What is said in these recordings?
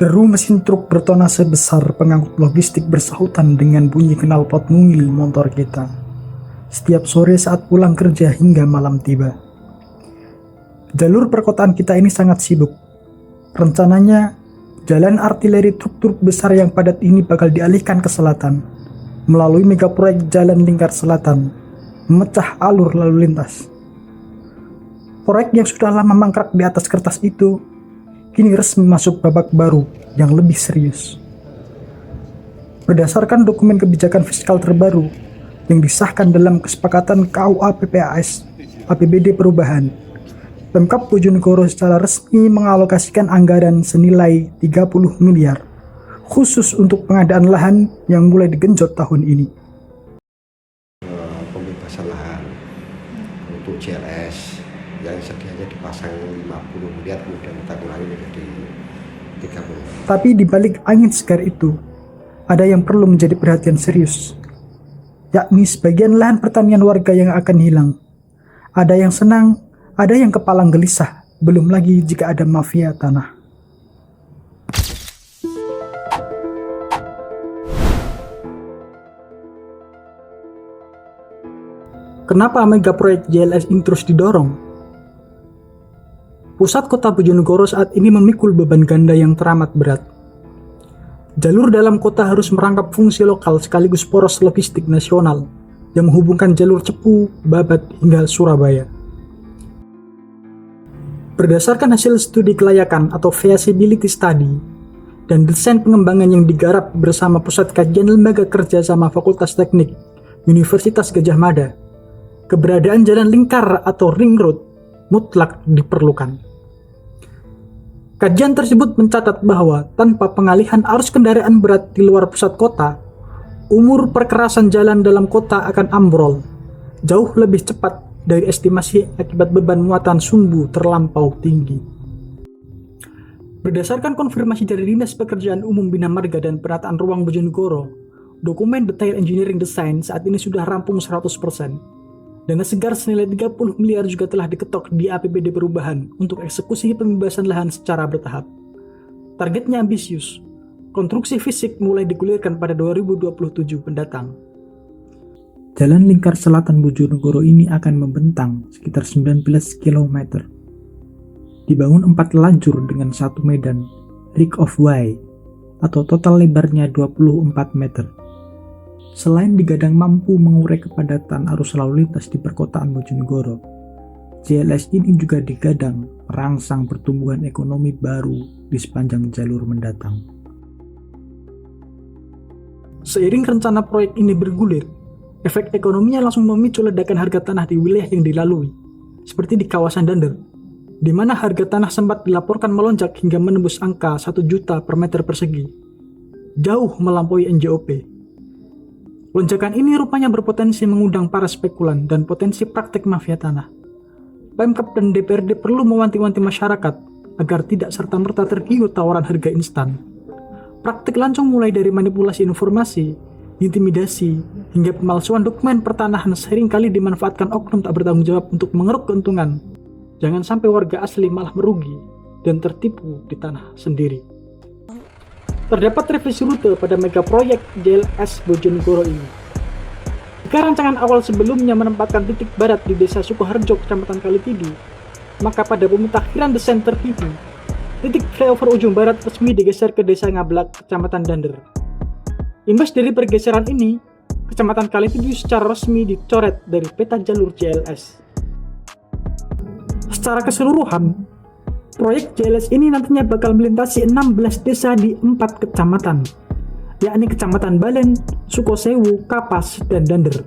Deru mesin truk bertonase besar pengangkut logistik bersahutan dengan bunyi knalpot mungil motor kita. Setiap sore saat pulang kerja hingga malam tiba. Jalur perkotaan kita ini sangat sibuk. Rencananya, jalan artileri truk-truk besar yang padat ini bakal dialihkan ke selatan, melalui mega proyek Jalan Lingkar Selatan, memecah alur lalu lintas. Proyek yang sudah lama mangkrak di atas kertas itu, kini resmi masuk babak baru yang lebih serius. Berdasarkan dokumen kebijakan fiskal terbaru yang disahkan dalam kesepakatan KUA PPAS APBD perubahan, Pemkab Bojonegoro secara resmi mengalokasikan anggaran senilai 30 miliar khusus untuk pengadaan lahan yang mulai digenjot tahun ini. Pembebasan lahan untuk JLS yang sedianya dipasang 50 miliar kemudian kita kurangi menjadi 30. Tapi di balik angin segar itu, ada yang perlu menjadi perhatian serius, yakni sebagian lahan pertanian warga yang akan hilang. Ada yang senang, ada yang kepalang gelisah, belum lagi jika ada mafia tanah. Kenapa mega proyek JLS ini terus didorong? Pusat kota Bojonegoro saat ini memikul beban ganda yang teramat berat. Jalur dalam kota harus merangkap fungsi lokal sekaligus poros logistik nasional yang menghubungkan jalur Cepu, Babat, hingga Surabaya. Berdasarkan hasil studi kelayakan atau feasibility study dan desain pengembangan yang digarap bersama Pusat Kajian Lembaga Kerjasama Fakultas Teknik Universitas Gadjah Mada, keberadaan jalan lingkar atau ring road mutlak diperlukan. Kajian tersebut mencatat bahwa tanpa pengalihan arus kendaraan berat di luar pusat kota, umur perkerasan jalan dalam kota akan ambrol jauh lebih cepat dari estimasi akibat beban muatan sumbu terlampau tinggi. Berdasarkan konfirmasi dari Dinas Pekerjaan Umum Bina Marga dan Penataan Ruang Bojonegoro, dokumen detail engineering design saat ini sudah rampung 100%. Dana segar senilai 30 miliar juga telah diketok di APBD perubahan untuk eksekusi pembebasan lahan secara bertahap. Targetnya ambisius. Konstruksi fisik mulai digulirkan pada 2027 mendatang. Jalan lingkar selatan Bojonegoro ini akan membentang sekitar 19 km. Dibangun 4 lajur dengan satu medan, Ring of Way, atau total lebarnya 24 meter. Selain digadang mampu mengurai kepadatan arus lalu lintas di perkotaan Bojonegoro, JLS ini juga digadang merangsang pertumbuhan ekonomi baru di sepanjang jalur mendatang. Seiring rencana proyek ini bergulir, efek ekonominya langsung memicu ledakan harga tanah di wilayah yang dilalui, seperti di kawasan Dander, di mana harga tanah sempat dilaporkan melonjak hingga menembus angka 1 juta per meter persegi, jauh melampaui NJOP. Lonjakan ini rupanya berpotensi mengundang para spekulan dan potensi praktek mafia tanah. Pemkab dan DPRD perlu mewanti-wanti masyarakat agar tidak serta-merta tergiur tawaran harga instan. Praktik lancung mulai dari manipulasi informasi, intimidasi, hingga pemalsuan dokumen pertanahan seringkali dimanfaatkan oknum tak bertanggung jawab untuk mengeruk keuntungan. Jangan sampai warga asli malah merugi dan tertipu di tanah sendiri. Terdapat revisi rute pada mega proyek JLS Bojonegoro ini. Jika rancangan awal sebelumnya menempatkan titik barat di Desa Sukoharjo, Kecamatan Kalitidi, maka pada pemutakhiran desain terkini, titik flyover ujung barat resmi digeser ke Desa Ngablak, Kecamatan Dander. Imbas dari pergeseran ini, Kecamatan Kalitidi secara resmi dicoret dari peta jalur JLS. Secara keseluruhan, proyek JLS ini nantinya bakal melintasi 16 desa di 4 kecamatan, yakni Kecamatan Balen, Sukosewu, Kapas, dan Dander.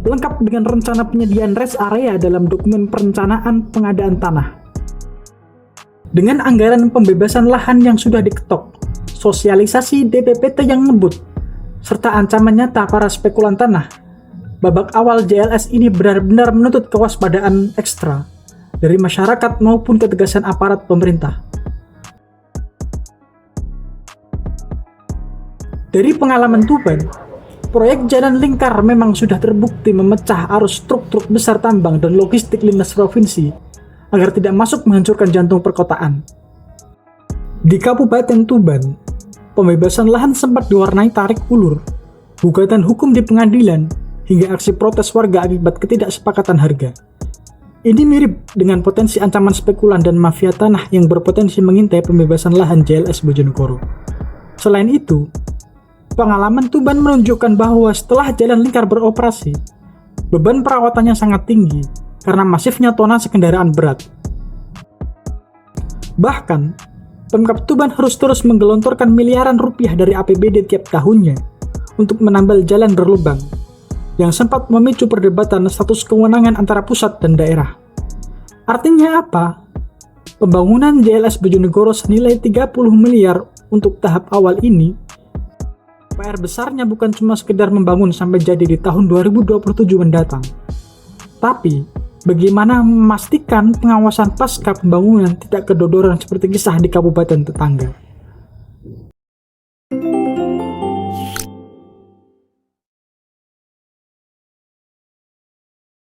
Lengkap dengan rencana penyediaan rest area dalam dokumen perencanaan pengadaan tanah. Dengan anggaran pembebasan lahan yang sudah diketok, sosialisasi DPPT yang ngebut, serta ancaman nyata para spekulan tanah, babak awal JLS ini benar-benar menuntut kewaspadaan ekstra dari masyarakat maupun ketegasan aparat pemerintah. Dari pengalaman Tuban, proyek jalan lingkar memang sudah terbukti memecah arus truk-truk besar tambang dan logistik lintas provinsi agar tidak masuk menghancurkan jantung perkotaan. Di Kabupaten Tuban, pembebasan lahan sempat diwarnai tarik ulur, gugatan hukum di pengadilan, hingga aksi protes warga akibat ketidaksepakatan harga. Ini mirip dengan potensi ancaman spekulan dan mafia tanah yang berpotensi mengintai pembebasan lahan JLS Bojonegoro. Selain itu, pengalaman Tuban menunjukkan bahwa setelah jalan lingkar beroperasi, beban perawatannya sangat tinggi karena masifnya tonase kendaraan berat. Bahkan, Pemkab Tuban harus terus menggelontorkan miliaran rupiah dari APBD tiap tahunnya untuk menambal jalan berlubang, yang sempat memicu perdebatan status kewenangan antara pusat dan daerah. Artinya apa? Pembangunan JLS Bojonegoro senilai 30 miliar untuk tahap awal ini, PR besarnya bukan cuma sekedar membangun sampai jadi di tahun 2027 mendatang, tapi bagaimana memastikan pengawasan pasca pembangunan tidak kedodoran seperti kisah di kabupaten tetangga.